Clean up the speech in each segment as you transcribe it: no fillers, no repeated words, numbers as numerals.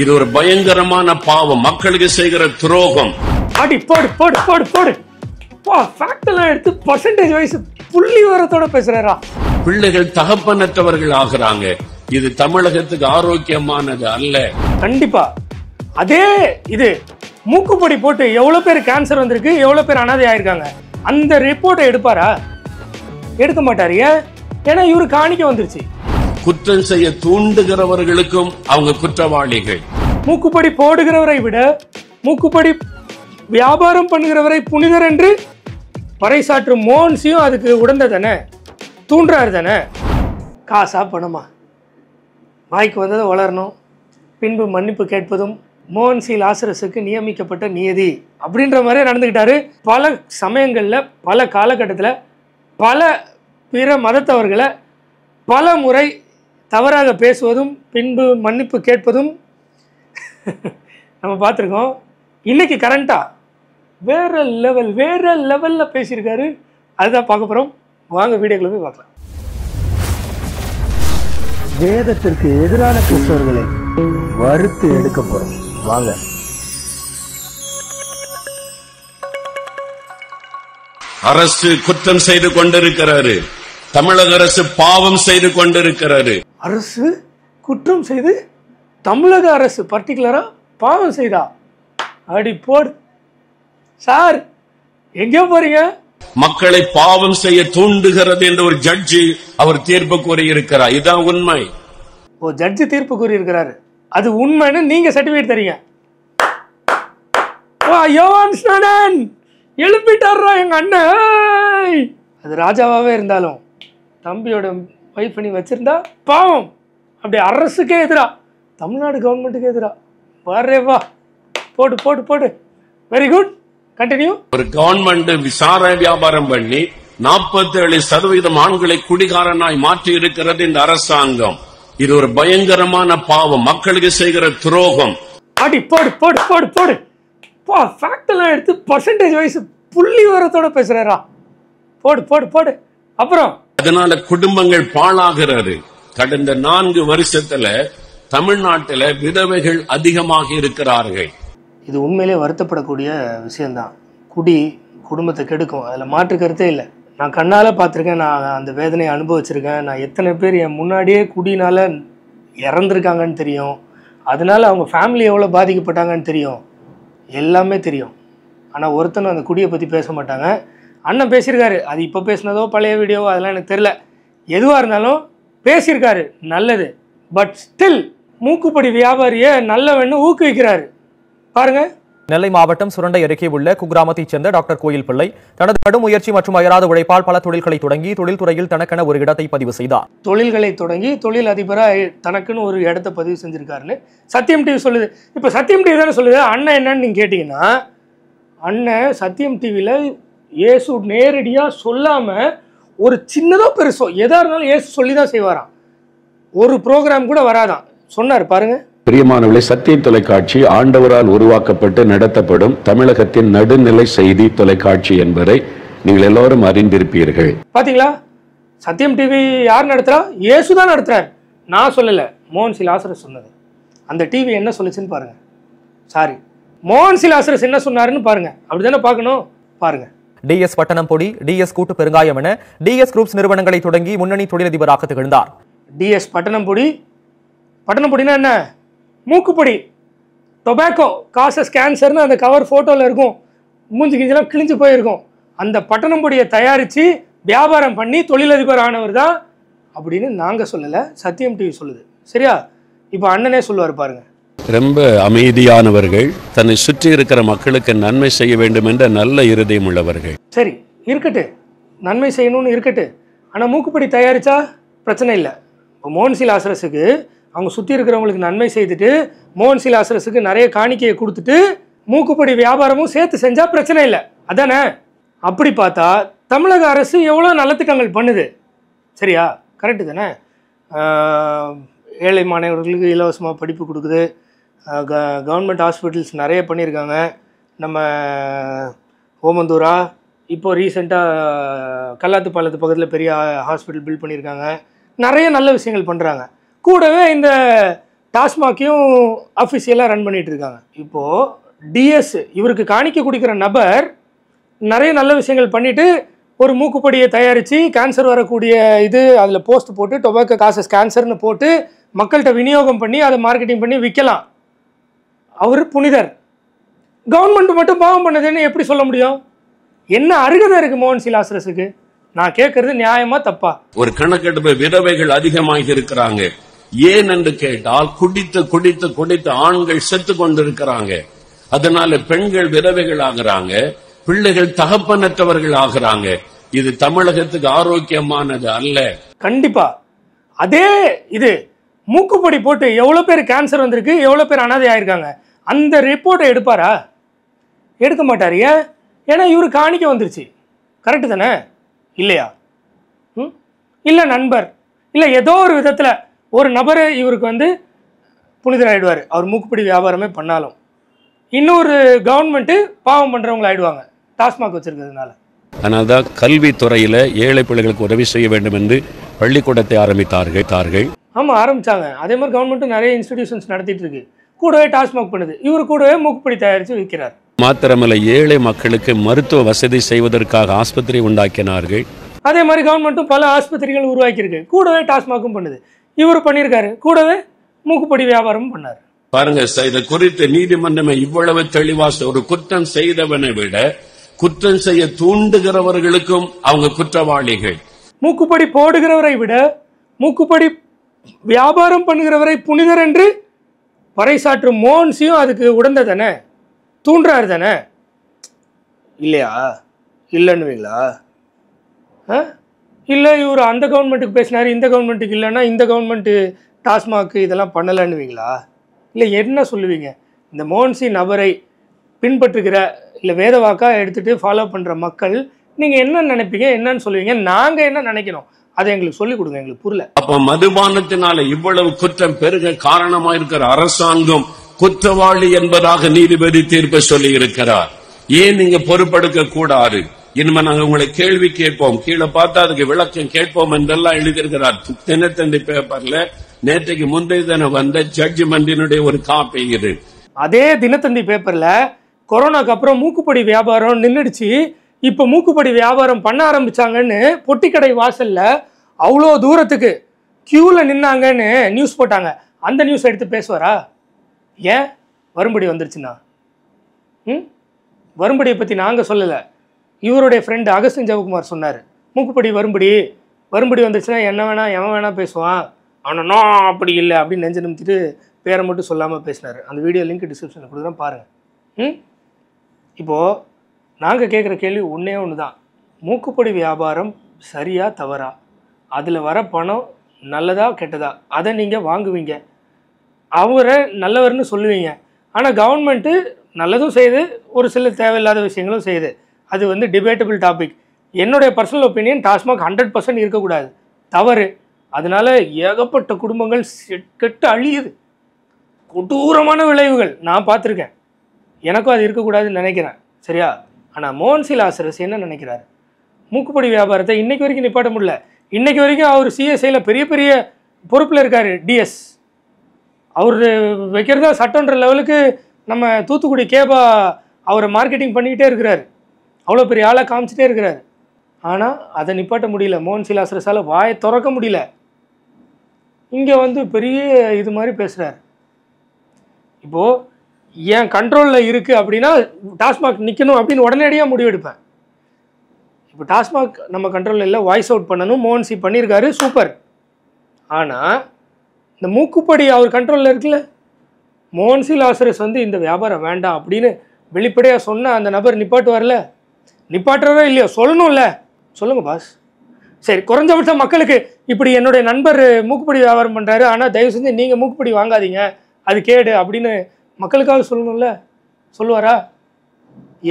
இது ஒரு பயங்கரமான பாவம், மக்களுக்கு செய்கிற துரோகம். அடி போடு போடு போடு போடு. ஃபேக்ட் எல்லாம் எடுத்து பர்சன்டேஜ் வைஸ் புள்ளி விவரத்தோட பேசுறாரா? பிள்ளைகள் தகப்பனற்றவர்கள் ஆகிறாங்க. இது தமிழகத்துக்கு ஆரோக்கியமானது அல்ல. கண்டிப்பா. அதே இது மூக்குப்பொடி போட்டு எவ்வளவு பேர் கேன்சர் வந்திருக்கு, எவ்வளவு பேர் அனாதை ஆயிருக்காங்க, அந்த ரிப்போர்ட்டை எடுப்பாரா? எடுக்க மாட்டாரு. ஏன்னா இவரு காணிக்க வந்துருச்சு. குற்றம் செய்ய தூண்டுகிறவர்களுக்கும் அவங்க குற்றவாளிகள். மூக்குப்படி போடுகிறவரை விட மூக்குப்படி வியாபாரம் பண்ணுகிறவரை புனிதர் என்று பறைசாற்றும் மோகன்சியும் அதுக்கு உடந்த தானே, தூண்டுறாரு தானே. காசா பணமா? வாய்க்கு வந்ததை வளரணும், பின்பு மன்னிப்பு கேட்பதும் மோகன்சி லாசரஸுக்கு நியமிக்கப்பட்ட நியதி அப்படின்ற மாதிரி நடந்துக்கிட்டாரு. பல சமயங்களில் பல காலகட்டத்தில் பல பிற மதத்தவர்களை பல முறை தவறாக பேசுவதும் பின்பு மன்னிப்பு கேட்பதும் நம்ம பார்த்துருக்கோம். இன்னைக்கு கரண்டாக வேற லெவலில் பேசியிருக்காரு. அதுதான் பார்க்க போகிறோம். வாங்க வீடியோக்களை போய் பார்க்கலாம். வேதத்திற்கு எதிரான கிறிஸ்தவர்களை வறுத்து எடுக்க போறோம். வாங்க. அரசு குற்றம் செய்து கொண்டிருக்கிறாரு. தமிழக அரசு பாவம் செய்து கொண்டிருக்கிறாரு. அரசு குற்றம் செய்து தமிழக அரசு பர்டிகுலரா பாவம் செய்தா? அடி போடு சார், எங்க போறீங்க? மக்களை பாவம் செய்ய தூண்டுகிறது என்று ஒரு ஜட்ஜி அவர் தீர்ப்பு கூறியிருக்கிறார். இதுதான் உண்மை. ஓ, ஜட்ஜி தீர்ப்பு கூறியிருக்கிறாரு, அது உண்மைன்னு நீங்க சர்டிபிகேட் தரீங்க. யோவான் ஸ்நானன் எழுப்பிட்டாரா எங்க அண்ணன். அது ராஜாவாவே இருந்தாலும் தம்பியோட வைஃப் பண்ணி வச்சிருந்தா பாவம். அப்படி அரசுக்கே எதிரா, தமிழ்நாடு கவர்மெண்ட்டுக்கு எதிரா. வரேவா, போடு போடு போடு. Very good, continue. ஒரு கவர்மெண்ட் விசாரணை வியாபாரம் பண்ணி 47% ஆண்களை குடிகாரனாய் மாற்றி இருக்கிறது இந்த அரசாங்கம். இது ஒரு பயங்கரமான பாவம், மக்களுக்கு செய்கிற துரோகம். அடி போடு போடு போடு போடு. ஃபேக்ட் எல்லாம் எடுத்து பர்சன்டேஜ் வைஸ் புள்ளி விவரத்தோட பேசுறாரா? போடு போடு போடு. அப்புறம் அதனால குடும்பங்கள் பாழாகிறது. கடந்த 4 வருஷத்துல தமிழ்நாட்டில் விதவைகள் அதிகமாக இருக்கிறார்கள். இது உண்மையிலே வருத்தப்படக்கூடிய விஷயம்தான். குடி குடும்பத்தை கெடுக்கும், அதில் மாற்று கருத்தே இல்லை. நான் கண்ணால் பார்த்துருக்கேன், நான் அந்த வேதனையை அனுபவிச்சிருக்கேன். நான் எத்தனை பேர் என் முன்னாடியே குடினால இறந்துருக்காங்கன்னு தெரியும். அதனால அவங்க ஃபேமிலி எவ்வளோ பாதிக்கப்பட்டாங்கன்னு தெரியும், எல்லாமே தெரியும். ஆனால் ஒருத்தனும் அந்த குடியை பற்றி பேச மாட்டாங்க. அண்ணன் பேசியிருக்காரு, அது இப்போ பேசினதோ பழைய வீடியோவோ அதெல்லாம் எனக்கு தெரில. எதுவாக இருந்தாலும் பேசியிருக்காரு, நல்லது. பட் ஸ்டில் மூக்குப்படி வியாபாரியை நல்லவன்னு ஊக்குவிக்கிறாரு பாருங்க. நெல்லை மாவட்டம் சுரண்டை அருகே உள்ள குக்கிராமத்தைச் சேர்ந்த டாக்டர் கோயில் பிள்ளை தனது கடும் முயற்சி மற்றும் அயராத உழைப்பால் பல தொழில்களை தொடங்கி தொழில்துறையில் தனக்கென ஒரு இடத்தை பதிவு செய்தார். தொழில்களை தொடங்கி தொழில் அதிபராக தனக்குன்னு ஒரு இடத்தை பதிவு செஞ்சிருக்காருன்னு சத்தியம் டிவி சொல்லுது. இப்போ சத்தியம் டிவி தானே சொல்லுது. அண்ணன் என்னன்னு நீங்கள் கேட்டிங்கன்னா, அண்ணன் சத்தியம் டிவியில் இயேசு நேரடியாக சொல்லாமல் ஒரு சின்னதோ பெருசோ எதாக இருந்தாலும் இயேசு சொல்லி தான் செய்வாராம். ஒரு ப்ரோக்ராம் கூட வராதான். சொன்னார் பாருங்க. பிரியமானவர்களே, சத்தியம் தொலைக்காட்சி ஆண்டவரால் உருவாக்கப்பட்டு நடத்தப்படும் தமிழகத்தின் நடுநிலை செய்தி தொலைக்காட்சி என்பதை நீங்கள் எல்லாரும் அறிந்திருப்பீர்கள். பாத்தீங்களா, சத்தியம் டிவி யார் நடத்துறா? இயேசு தான் நடத்துறாரு. நான் சொல்லல, மோகன்சி லாசரஸ் சொன்னது. அந்த டிவி என்ன சொல்லுச்சுன்னு பாருங்க. சாரி, மோகன்சி லாசரஸ் என்ன சொன்னாருன்னு பாருங்க. அப்படிதானே பார்க்கணும், பாருங்க. டிஎஸ் பட்டணம் பொடி, டிஎஸ் கூட்டு பெருங்காயம் என டிஎஸ் குரூப்ஸ் நிறுவனங்களை தொடங்கி முன்னணி தொழிலதிபராக திகழ்ந்தார். டிஎஸ் பட்டணம் பொடி. பட்டணம் பொடினா என்ன? மூக்குப்பொடி, டொபாக்கோ காசஸ் கேன்சர்னு அந்த கவர் ஃபோட்டோவில் இருக்கும். மூஞ்சி கிஞ்செல்லாம் கிழிஞ்சு போயிருக்கும். அந்த பட்டணம் பொடியை தயாரித்து வியாபாரம் பண்ணி தொழிலதிபர் ஆனவர் தான் அப்படின்னு நாங்கள் சொல்லலை, சத்தியம் டிவி சொல்லுது. சரியா? இப்போ அண்ணனே சொல்லுவார் பாருங்க. ரொம்ப அமைதியானவர்கள், தன்னை சுற்றி இருக்கிற மக்களுக்கு நன்மை செய்ய வேண்டும் என்ற நல்ல இருதயம் உள்ளவர்கள். சரி இருக்கட்டு, நன்மை செய்யணும்னு இருக்கட்டு. ஆனால் மூக்குப்பொடி தயாரித்தா பிரச்சனை இல்லை. இப்போ மோகன்சி லாசரஸுக்கு அவங்க சுற்றி இருக்கிறவங்களுக்கு நன்மை செய்துட்டு மோகன்சி லாசரஸுக்கு நிறைய காணிக்கையை கொடுத்துட்டு மூக்குப்பொடி வியாபாரமும் சேர்த்து செஞ்சால் பிரச்சனை இல்லை, அதானே? அப்படி பார்த்தா தமிழக அரசு எவ்வளோ நலத்திட்டங்கள் பண்ணுது. சரியா? கரெக்டு தானே? ஏழை மாணவர்களுக்கு இலவசமாக படிப்பு கொடுக்குது. கவர்மெண்ட் ஹாஸ்பிட்டல்ஸ் நிறைய பண்ணியிருக்காங்க. நம்ம ஓமந்தூரா, இப்போது ரீசெண்டாக கல்லாத்துப்பாலத்து பக்கத்தில் பெரிய ஹாஸ்பிட்டல் பில்ட் பண்ணியிருக்காங்க. நிறைய நல்ல விஷயங்கள் பண்ணுறாங்க. கூடவே இந்த டாஸ்மாக்கையும் அஃபிஷியலாக ரன் பண்ணிட்டு இருக்காங்க. இப்போது டிஎஸ் இவருக்கு காணிக்க குடிக்கிற நபர் நிறைய நல்ல விஷயங்கள் பண்ணிட்டு ஒரு மூக்குப்படியை தயாரித்து கேன்சர் வரக்கூடிய இது அதில் போஸ்ட் போட்டு டொபாக்கோ காசஸ் கேன்சர்னு போட்டு மக்கள்கிட்ட விநியோகம் பண்ணி அதை மார்க்கெட்டிங் பண்ணி விற்கலாம். அவர் புனிதர். கவர்மெண்ட் மட்டும் பாவம் பண்ணதுன்னு எப்படி சொல்ல முடியும்? என்ன அருகதை இருக்கு மோகன் லாசரஸுக்கு? நான் கேட்கறது நியாயமா தப்பா? ஒரு கணக்கெடுப்பு விதவைகள் அதிகமாக இருக்கிறாங்க. ஏன் என்று கேட்டால் குடித்து குடித்து குடித்து ஆண்கள் செத்து கொண்டிருக்கிறாங்க. அதனால பெண்கள் விதவைகள் ஆகிறாங்க, பிள்ளைகள் தகப்பனற்றவர்கள் ஆகிறாங்க. இது தமிழகத்துக்கு ஆரோக்கியமானது அல்ல. கண்டிப்பா. அதே இது மூக்குப்படி போட்டு எவ்வளவு பேர் கேன்சர் வந்திருக்கு, எவ்வளவு பேர் அனாதை ஆயிருக்காங்க, அந்த ரிப்போர்ட்டை எடுப்பாரா? எடுக்க மாட்டார். ஏன்? ஏன்னா இவரு காணிக்க வந்துருச்சு. கரெக்டு தானே? இல்லையா? இல்லை நண்பர் இல்லை ஏதோ ஒரு விதத்தில் ஒரு நபர் இவருக்கு வந்து புனிதராயிடுவார். அவர் மூக்குப்படி வியாபாரமே பண்ணாலும் இன்னொரு கவர்மெண்ட்டு பாவம் பண்ணுறவங்க ஆயிடுவாங்க டாஸ்மாக் வச்சிருக்கிறதுனால. அதனால தான் கல்வித்துறையில் ஏழை பிள்ளைகளுக்கு உதவி செய்ய வேண்டும் என்று பள்ளிக்கூடத்தை ஆரம்பித்தார்கள். ஆமாம், ஆரம்பித்தாங்க. அதே மாதிரி கவர்மெண்ட்டும் நிறைய இன்ஸ்டிடியூஷன்ஸ் நடத்திட்டு இருக்கு. கூடவே டாஸ்மாக் பண்ணுது. இவர் கூடவே மூக்குப்படி தயாரித்து விற்கிறார். மாத்திரமல்ல, ஏழை மக்களுக்கு மருத்துவ வசதி செய்வதற்காக ஆஸ்பத்திரி உண்டாக்கினார்கள். அதே மாதிரி கவர்மெண்ட்டும் பல ஆஸ்பத்திரிகள் உருவாக்கியிருக்கு. கூடவே டாஸ்மாக்கும் பண்ணுது. இவர் பண்ணியிருக்காரு, கூடவே மூக்குப்படி வியாபாரமும் பண்ணார். பாருங்க, இதை குறித்து நீதிமன்றம் இவ்வளவு தெளிவா ஒரு குற்றம் செய்தவனை விட குற்றம் செய்ய தூண்டுகிறவர்களுக்கும் அவங்க குற்றவாளிகள். மூக்குப்படி போடுகிறவரை விட மூக்குப்படி வியாபாரம் பண்ணுகிறவரை புனிதர் என்று பறைசாற்றும் மோகன்சியும் அதுக்கு உடந்த தானே, தூண்டுறாரு தானே, இல்லையா? இல்லைன்னுவீங்களா? இல்லை இவர் அந்த கவர்மெண்ட்டுக்கு பேசினார், இந்த கவர்மெண்ட்டுக்கு இல்லைன்னா இந்த கவர்மெண்ட்டு டாஸ்மாக் இதெல்லாம் பண்ணலைன்னுவீங்களா? இல்லை என்ன சொல்லுவீங்க? இந்த மோகன்சி நபரை பின்பற்றுகிற இல்லை வேத வாக்காக எடுத்துகிட்டு ஃபாலோ பண்ணுற மக்கள் நீங்கள் என்ன நினைப்பீங்க, என்னன்னு சொல்லுவீங்க? நாங்கள் என்ன நினைக்கிறோம் அதை எங்களுக்கு சொல்லிக் கொடுங்க, எங்களுக்கு புரியல. அப்ப மதுபானத்தினால இவ்வளவு குற்றம் பெருக காரணமா இருக்கிற அரசாங்கம் குற்றவாளி என்பதாக நீதிபதி தீர்ப்பு சொல்லி இருக்கிறார். ஏன் நீங்க பொறுப்பெடுக்க கூடாது? இனிமே நாங்க உங்களை கேள்வி கேட்போம், கீழே பார்த்தா அதுக்கு விளக்கம் கேட்போம் என்றெல்லாம் எழுதியிருக்கிறார். தினத்தந்தி பேப்பர்ல நேற்றைக்கு முந்தைய தினம் வந்த ஜட்ஜ்மெண்டினுடைய ஒரு காப்பி இது. அதே தினத்தந்தி பேப்பர்ல கொரோனாக்கு அப்புறம் மூக்குப்படி வியாபாரம் நின்றுடுச்சு, இப்போ மூக்குப்படி வியாபாரம் பண்ண ஆரம்பிச்சாங்கன்னு பொட்டிக்கடை வாசல்ல அவ்வளோ தூரத்துக்கு கியூவில் நின்னாங்கன்னு நியூஸ் போட்டாங்க. அந்த நியூஸ் எடுத்து பேசுவாரா? ஏன்? வரும்படி வந்துருச்சுன்னா. வரும்படியை பற்றி நாங்கள் சொல்லலை, இவருடைய ஃப்ரெண்டு அகஸ்டின் ஜெயக்குமார் சொன்னார். மூக்குப்படி வரும்படி வந்துருச்சுன்னா என்ன வேணா எவன் வேணா பேசுவான், ஆனால் அப்படி இல்லை அப்படின்னு நெஞ்சு நிமித்திட்டு பேரை மட்டும் சொல்லாமல் பேசினார். அந்த வீடியோ லிங்க் டிஸ்கிரிப்ஷனில் கொடுக்குறேன் பாருங்கள். இப்போது நாங்கள் கேட்குற கேள்வி ஒன்றே ஒன்று தான். மூக்குப்படி வியாபாரம் சரியா தவறா? அதில் வர பணம் நல்லதா கெட்டதா? அதை நீங்கள் வாங்குவீங்க, அவரை நல்லவர்னு சொல்லுவீங்க. ஆனால் கவர்மெண்ட்டு நல்லதும் செய்யுது, ஒரு சில தேவையில்லாத விஷயங்களும் செய்யுது. அது வந்து டிபேட்டபிள் டாபிக். என்னுடைய பர்சனல் ஒப்பீனியன், டாஸ்மாக் 100% இருக்கக்கூடாது, தவறு. அதனால ஏகப்பட்ட குடும்பங்கள் கெட்டு அழியுது, கொடூரமான விளைவுகள் நான் பார்த்துருக்கேன். எனக்கும் அது இருக்கக்கூடாதுன்னு நினைக்கிறேன், சரியா? ஆனால் மோகன் லாசரஸ் என்ன நினைக்கிறார்? மூக்குப்படி வியாபாரத்தை இன்னைக்கு வரைக்கும் நிப்பாட்ட முடியல. இன்னைக்கு வரைக்கும் அவர் சிஎஸ்ஐயில் பெரிய பெரிய பொறுப்பில் இருக்கார். டிஎஸ் அவர் வைக்கிறதா சட்டன்ற லெவலுக்கு நம்ம தூத்துக்குடி கேபா அவரை மார்க்கெட்டிங் பண்ணிக்கிட்டே இருக்கிறார், அவ்வளோ பெரிய ஆளாக காமிச்சிட்டே இருக்கிறார். ஆனால் அதை நிப்பாட்ட முடியல, மோகன் லாசரஸால் வாயை திறக்க முடியல. இங்கே வந்து பெரிய இது மாதிரி பேசுகிறார். இப்போது என் கண்ட்ரோலில் இருக்குது அப்படின்னா டாஸ்மாக் நிற்கணும் அப்படின்னு உடனடியாக முடிவெடுப்பேன். இப்போ டாஸ்மாக் நம்ம கண்ட்ரோலில் இல்லை, வாய்ஸ் அவுட் பண்ணணும், மோகன்சி பண்ணியிருக்காரு, சூப்பர். ஆனால் இந்த மூக்குப்படி அவர் கண்ட்ரோலில் இருக்குல்ல, மோகன் லாசரஸ் வந்து இந்த வியாபாரம் வேண்டாம் அப்படின்னு வெளிப்படையாக சொன்ன அந்த நபர் நிப்பாட்டுவார்ல, நிப்பாட்டுறதோ இல்லையோ சொல்லணும்ல, சொல்லுங்கள் பாஸ். சரி, குறைஞ்சபட்சம் மக்களுக்கு இப்படி என்னுடைய நண்பர் மூக்குப்படி வியாபாரம் பண்ணுறாரு, ஆனால் தயவு செஞ்சு நீங்கள் மூக்குப்படி வாங்காதீங்க, அது கேடு அப்படின்னு மக்களுக்காக சொல்லணும்ல, சொல்லுவாரா?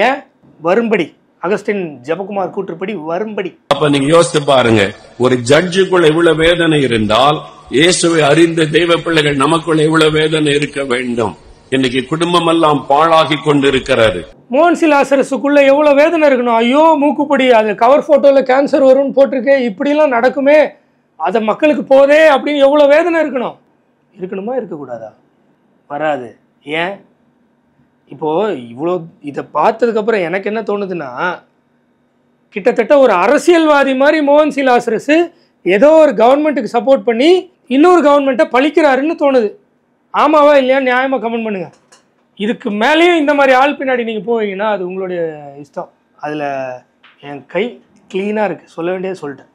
ஏன்? வரும்படி, அகஸ்டின் ஜெயக்குமார் கூற்றுப்படி வரும்படி. அப்ப நீங்க யோசித்து பாருங்க, ஒரு ஜட்ஜுக்குள்ள இவ்வளவு வேதனை இருந்தால் இயேசுவை அறிந்த தெய்வ பிள்ளைகள் நமக்குள்ள இவ்வளவு வேதனை இருக்க வேண்டும். இன்னைக்கு குடும்பம் எல்லாம் பாழாகி கொண்டிருக்கிறது. மோகன் லாசரஸுக்குள்ள எவ்வளவு வேதனை இருக்கணும். ஐயோ மூக்குப்படி, அது கவர் போட்டோல கேன்சர் வரும்னு போட்டிருக்கே, இப்படிலாம் நடக்குமே, அதை மக்களுக்கு போதே அப்படின்னு எவ்வளவு வேதனை இருக்கணும். இருக்கணுமா இருக்கக்கூடாதா? வராது. ஏன்? இப்போது இவ்வளோ இதை பார்த்ததுக்கப்புறம் எனக்கு என்ன தோணுதுன்னா, கிட்டத்தட்ட ஒரு அரசியல்வாதி மாதிரி மோகன் சி லாசரஸ் ஏதோ ஒரு கவர்மெண்ட்டுக்கு சப்போர்ட் பண்ணி இன்னொரு கவர்மெண்ட்டை பழிக்கிறாருன்னு தோணுது. ஆமாவா இல்லையான்னு நியாயமாக கமெண்ட் பண்ணுங்கள். இதுக்கு மேலேயும் இந்த மாதிரி ஆள் பின்னாடி நீங்கள் போவீங்கன்னா அது உங்களுடைய இஷ்டம். அதில் என் கை க்ளீனாக இருக்குது, சொல்ல வேண்டியது சொல்லிட்டேன்.